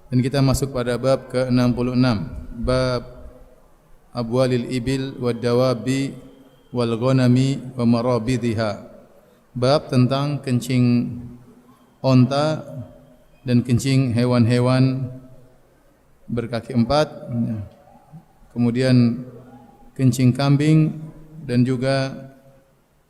Dan kita masuk pada bab ke-66, bab abwalil ibil wad dawabi wal ghanami wa marabidhiha. Bab tentang kencing onta dan kencing hewan-hewan berkaki empat, kemudian kencing kambing, dan juga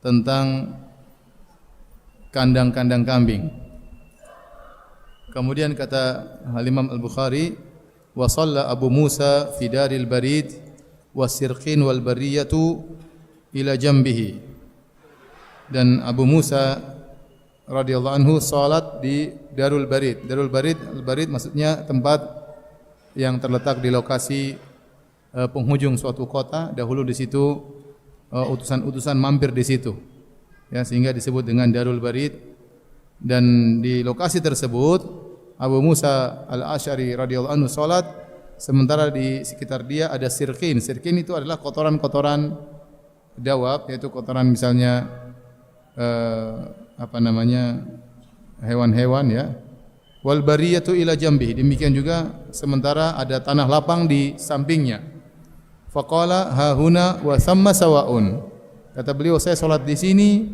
tentang kandang-kandang kambing. Kemudian kata Imam Al-Bukhari, wa shalla Abu Musa fi daril barid wasirqin wal bariyatu ila jambihi. Dan Abu Musa radhiyallahu anhu salat di Darul Barid. Darul Barid, Al-Barid maksudnya tempat yang terletak di lokasi penghujung suatu kota. Dahulu di situ utusan-utusan mampir di situ. Ya, sehingga disebut dengan Darul Barid. Dan di lokasi tersebut Abu Musa Al-Asy'ari radhiyallahu anhu salat, sementara di sekitar dia ada sirqin. Sirqin itu adalah kotoran-kotoran dawab, yaitu kotoran misalnya hewan-hewan ya. Wal bariyatu ila jambihi, demikian juga sementara ada tanah lapang di sampingnya. Faqala ha huna wa thamma sawaun. Kata beliau, saya salat di sini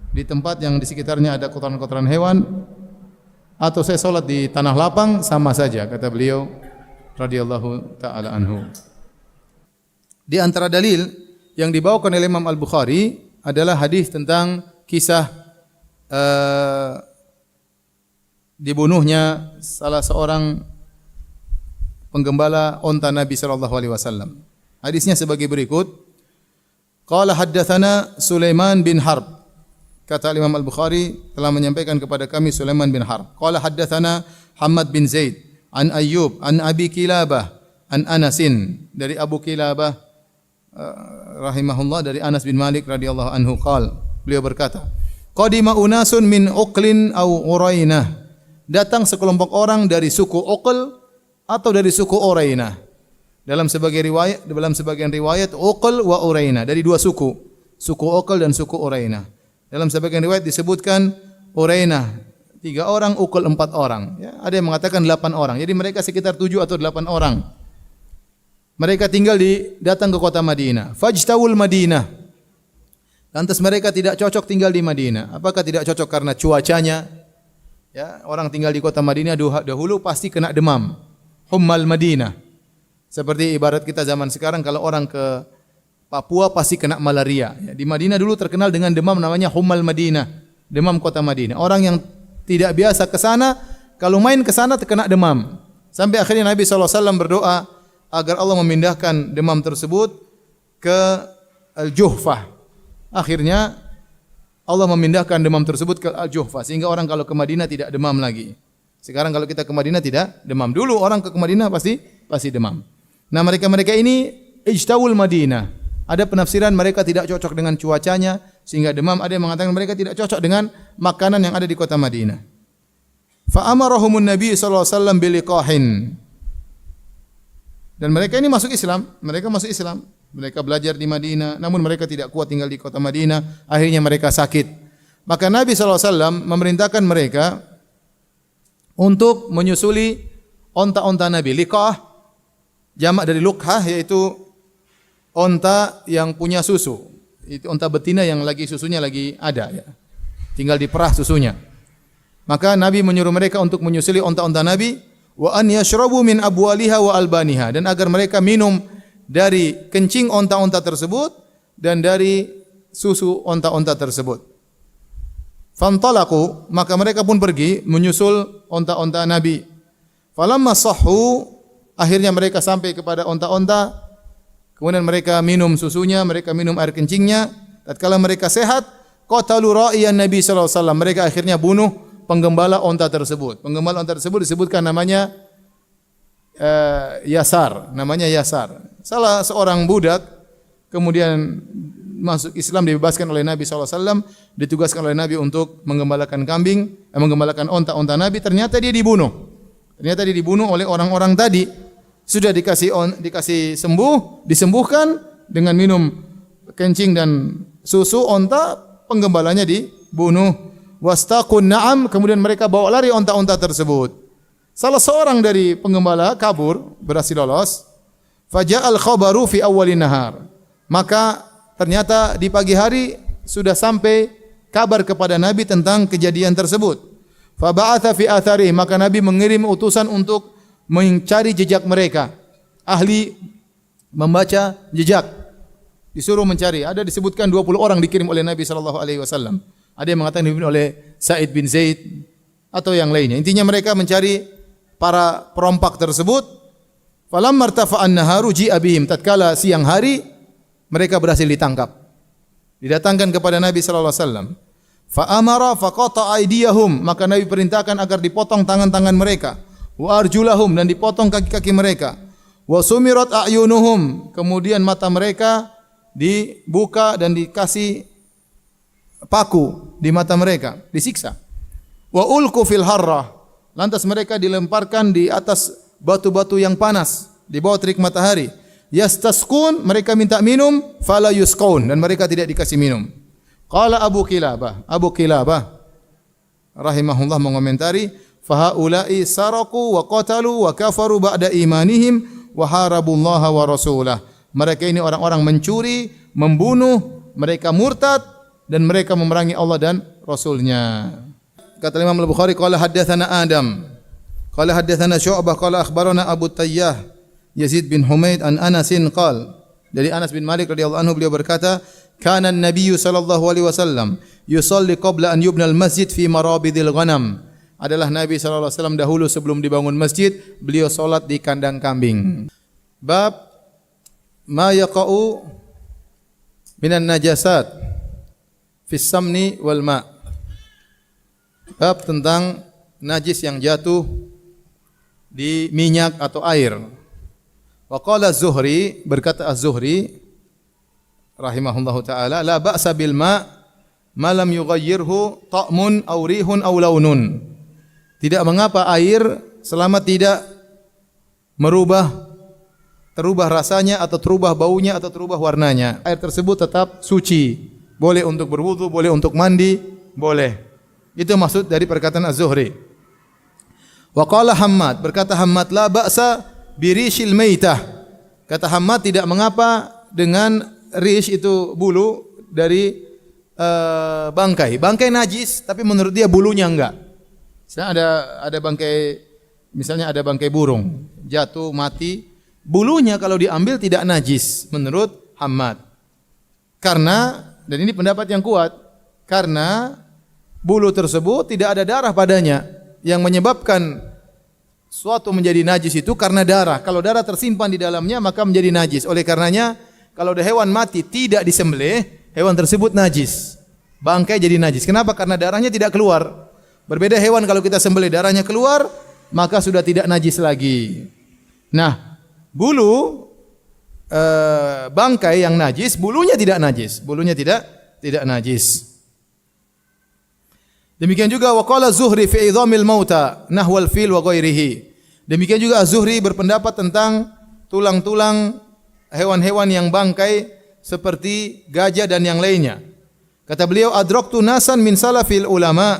di tempat yang di sekitarnya ada kotoran-kotoran hewan, atau saya salat di tanah lapang, sama saja, kata beliau radhiyallahu taala anhu. Di antara dalil yang dibawakan oleh Imam Al-Bukhari adalah hadis tentang kisah dibunuhnya salah seorang penggembala onta Nabi sallallahu alaihi wasallam. Hadisnya sebagai berikut. Qala haddatsana Sulaiman bin Harb. Kata Imam Al-Bukhari telah menyampaikan kepada kami Sulaiman bin Harb. Qala haddatsana Hammad bin Zaid an Ayyub an Abi Kilabah an Anasin, dari Abu Kilabah rahimahullah, dari Anas bin Malik radhiyallahu anhu qala, beliau berkata, qadima unasun min Uqlin aw Urainah, datang sekelompok orang dari suku Uql atau dari suku Urainah. Dalam sebagian riwayat Uql wa Urainah, dari dua suku Uql dan suku Urainah. Dalam sebagian riwayat disebutkan Urainah 3 orang, Uql 4 orang. Ya, ada yang mengatakan 8 orang. Jadi mereka sekitar 7 atau 8 orang. Mereka datang ke kota Madinah. Fajtawul Madinah. Lantas mereka tidak cocok tinggal di Madinah. Apakah tidak cocok karena cuacanya? Ya, orang tinggal di kota Madinah dahulu pasti kena demam. Hummal Madinah. Seperti ibarat kita zaman sekarang kalau orang ke Papua pasti kena malaria. Ya, di Madinah dulu terkenal dengan demam namanya Hummal Madinah, demam kota Madinah. Orang yang tidak biasa ke sana, kalau main ke sana terkena demam. Sampai akhirnya Nabi SAW berdoa agar Allah memindahkan demam tersebut ke Al-Juhfah. Akhirnya Allah memindahkan demam tersebut ke Al-Juhfah, sehingga orang kalau ke Madinah tidak demam lagi. Sekarang kalau kita ke Madinah tidak demam. Dulu orang ke Madinah pasti demam. Nah, mereka ini ijtawul Madinah. Ada penafsiran mereka tidak cocok dengan cuacanya sehingga demam. Ada yang mengatakan mereka tidak cocok dengan makanan yang ada di kota Madinah. Fa amarahumun Nabi sallallahu alaihi wasallam biliqahin. Dan mereka ini masuk Islam. Mereka belajar di Madinah, namun mereka tidak kuat tinggal di kota Madinah. Akhirnya mereka sakit. Maka Nabi sallallahu alaihi wasallam memerintahkan mereka untuk menyusuli onta-onta Nabi. Liqah jamak dari luqhah, yaitu onta yang punya susu. Itu onta betina yang susunya lagi ada ya. Tinggal diperah susunya. Maka Nabi menyuruh mereka untuk menyusuli onta-onta Nabi, wa an yashrabu min abwaliha wa albaniha, dan agar mereka minum dari kencing onta-onta tersebut dan dari susu onta-onta tersebut. Fantalaqu, maka mereka pun pergi menyusul onta-onta Nabi. Falamma sahhu, akhirnya mereka sampai kepada onta-onta. Kemudian mereka minum susunya, mereka minum air kencingnya. Tatkala mereka sehat, qatalu ra'iyan Nabi sallallahu alaihi wasallam. Mereka akhirnya bunuh penggembala onta tersebut. Penggembala onta tersebut disebutkan namanya Yasar, namanya Yasar. Salah seorang budak kemudian masuk Islam, dibebaskan oleh Nabi sallallahu alaihi wasallam, ditugaskan oleh Nabi untuk menggembalakan menggembalakan onta-onta Nabi. Ternyata dia dibunuh. Oleh orang-orang tadi. Sudah dikasih disembuhkan dengan minum kencing dan susu onta, penggembalanya dibunuh. Wastaqun na'am, kemudian mereka bawa lari onta-onta tersebut. Salah seorang dari penggembala kabur, berhasil lolos. Faja'al khabaru fi awwalin nahar. Maka ternyata di pagi hari sudah sampai kabar kepada Nabi tentang kejadian tersebut. Fa ba'atha fi athari, maka Nabi mengirim utusan untuk mencari jejak mereka. Ahli membaca jejak disuruh mencari. Ada disebutkan 20 orang dikirim oleh Nabi sallallahu alaihi wasallam. Ada yang mengatakan dikirim oleh Sa'id bin Zaid atau yang lainnya. Intinya mereka mencari para perompak tersebut. Falamma irtafa'an naharu ji'a bihim, tatkala siang hari mereka berhasil ditangkap. Didatangkan kepada Nabi sallallahu alaihi wasallam. Fa amara faqata aydiyahum, maka Nabi perintahkan agar dipotong tangan-tangan mereka, wa arjulahum, dan dipotong kaki-kaki mereka, wa sumirat a'yunuhum, kemudian mata mereka dibuka dan dikasih paku di mata mereka, disiksa. Wa ulqu fil harrah, lantas mereka dilemparkan di atas batu-batu yang panas di bawah terik matahari. Yastasqun, mereka minta minum, fala yusqaun, dan mereka tidak dikasih minum. Qala Abu Kilabah rahimahullah mengomentari, fa haula'i saraku wa qatalu wa kafaru ba'da imanihim wa harabullaha wa rasulah. Mereka ini orang-orang mencuri, membunuh, mereka murtad dan mereka memerangi Allah dan Rasulnya. Kata Imam Al-Bukhari, qala haddatsana Adam, qala haddatsana Syu'bah, qala akhbarana Abu Tayyah Yazid bin Humaid an Anasin qala, dari Anas bin Malik radhiyallahu anhu beliau berkata, kana an-nabiy sallallahu alaihi wasallam yusalli qabla an yubna al-masjid fi marabidil ghanam. Adalah Nabi sallallahu alaihi wasallam dahulu sebelum dibangun masjid, beliau salat di kandang kambing. Bab ma yaqa'u minan najasat fis samni wal ma. Bab tentang najis yang jatuh di minyak atau air. Wa qala Az-Zuhri, berkata Az-Zuhri rahimahullahu taala, la ba'sa bil ma lam yughayyirhu ta'mun aw rihun aw launun. Tidak mengapa air selama tidak terubah rasanya atau terubah baunya atau terubah warnanya. Air tersebut tetap suci. Boleh untuk berwudu, boleh untuk mandi, boleh. Itu maksud dari perkataan Az-Zuhri. Wa qala Hammad, berkata Hammad, la ba'sa birishil maitah. Kata Hammad, tidak mengapa dengan rish itu bulu dari bangkai. Bangkai najis, tapi menurut dia bulunya enggak. Misalnya ada bangkai burung jatuh mati, bulunya kalau diambil tidak najis menurut Hammad. Karena, dan ini pendapat yang kuat, karena bulu tersebut tidak ada darah padanya. Yang menyebabkan suatu menjadi najis itu karena darah. Kalau darah tersimpan di dalamnya maka menjadi najis. Oleh karenanya kalau ada hewan mati tidak disembelih, hewan tersebut najis. Bangkai jadi najis. Kenapa? Karena darahnya tidak keluar. Berbeda hewan kalau kita sembelih darahnya keluar, maka sudah tidak najis lagi. Nah, bulu bangkai yang najis, bulunya tidak najis. Bulunya tidak najis. Demikian juga waqala Zuhri fi idhamil mauta nahwal fil wa ghairihi. Demikian juga Az-Zuhri berpendapat tentang tulang-tulang hewan-hewan yang bangkai seperti gajah dan yang lainnya. Kata beliau, adraktu nasan min salafil ulama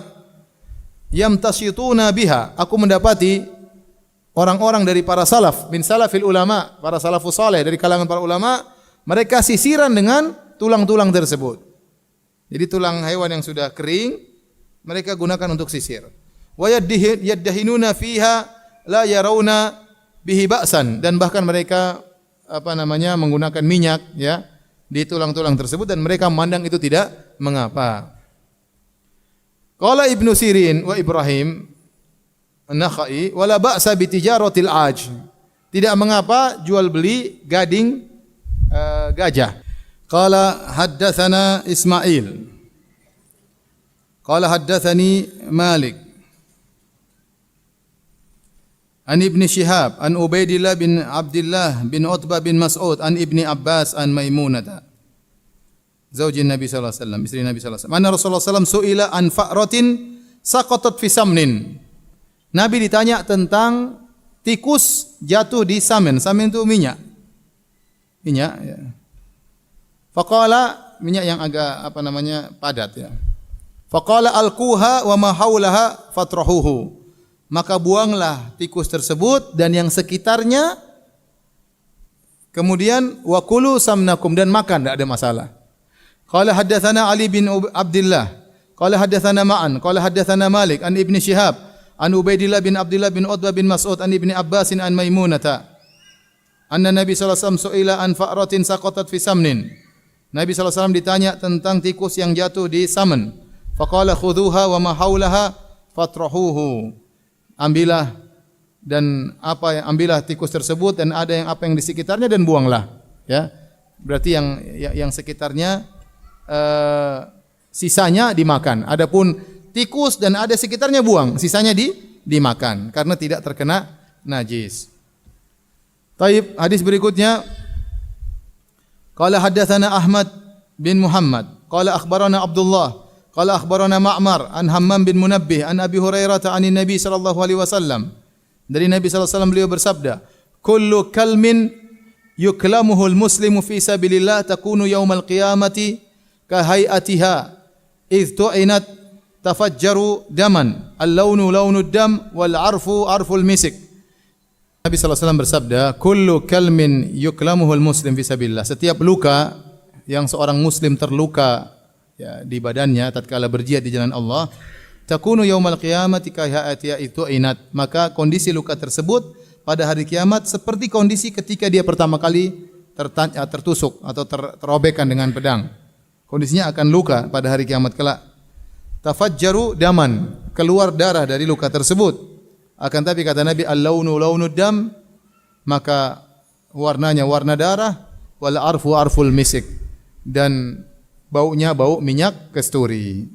yamtasituna biha. Aku mendapati orang-orang dari para salaf, min salafil ulama, para salafus saleh dari kalangan para ulama, mereka sisiran dengan tulang-tulang tersebut. Jadi tulang hewan yang sudah kering mereka gunakan untuk sisir. Wa yaddahinuna fiha la yarawna bihi ba'san, dan bahkan mereka menggunakan minyak ya di tulang-tulang tersebut dan mereka memandang itu tidak mengapa. Qala Ibnu Sirin wa Ibrahim An-Nakhai wala ba'sa bi tijaratil aj. Tidak mengapa jual beli gading gajah. Qala haddatsana Ismail. Qala haddatsani Malik an Ibn Shihab an Ubaidillah bin Abdullah bin Utbah bin Mas'ud an Ibni Abbas an Maimunah zaujin Nabi sallallahu alaihi wasallam, istri Nabi sallallahu alaihi wasallam. Anna Rasulullah sallallahu alaihi wasallam su'ila an fa'ratin saqatat fi samnin. Nabi ditanya tentang tikus jatuh di samen. Samen itu minyak. Minyak ya. Faqala, minyak yang agak padat ya. Faqala alquha wa ma haulaha fatrahuhu. maka buanglah tikus tersebut dan yang sekitarnya. Kemudian wa kulu samnakum, dan makan, tidak ada masalah. Qala haddatsana Ali bin Abdullah, qala haddatsana Ma'an, qala haddatsana Malik an Ibnu Syihab, an Ubaidillah bin Abdullah bin Utbah bin Mas'ud an Ibni Abbas an Maimunata. Anna Nabi sallallahu alaihi wasallam su'ila an fa'ratin saqatat fi samnin. Nabi sallallahu alaihi wasallam ditanya tentang tikus yang jatuh di samen. Faqala khudhuha wa ma haulaha fatrahuhu. Ambillah tikus tersebut dan ada yang apa yang di sekitarnya dan buanglah, ya. Berarti yang sekitarnya sisanya dimakan. Adapun tikus dan ada sekitarnya buang, sisanya dimakan karena tidak terkena najis. Taib, hadis berikutnya qala haddatsana Ahmad bin Muhammad qala akhbarana Abdullah qala akhbarana Ma'mar an Hammam bin Munabbih an Abi Hurairah an Nabi sallallahu alaihi wasallam. Dari Nabi sallallahu alaihi wasallam beliau bersabda, "Kullu kalmin yuklamuhu al-muslimu fi sabilillah takunu yaumal qiyamati ka hay'atiha idh tu'inat tafajjaru daman al-launu launu dam wal arfu arful misik." Nabi sallallahu alaihi wasallam bersabda, "Kullu kalmin yuklamuhu al-muslim fi sabilillah." Setiap luka yang seorang muslim terluka, ya, di badannya tatkala berjihad di jalan Allah, takunu yaumal qiyamati ka hay'atiha idh tu'inat, maka kondisi luka tersebut pada hari kiamat seperti kondisi ketika dia pertama kali tertusuk atau terobekkan dengan pedang. Kondisinya akan luka pada hari kiamat kelak. Tafajjaru daman, keluar darah dari luka tersebut. Akan tapi kata Nabi, al-launu launu dam, maka warnanya warna darah, wal arfu arful misik, dan baunya bau minyak kasturi.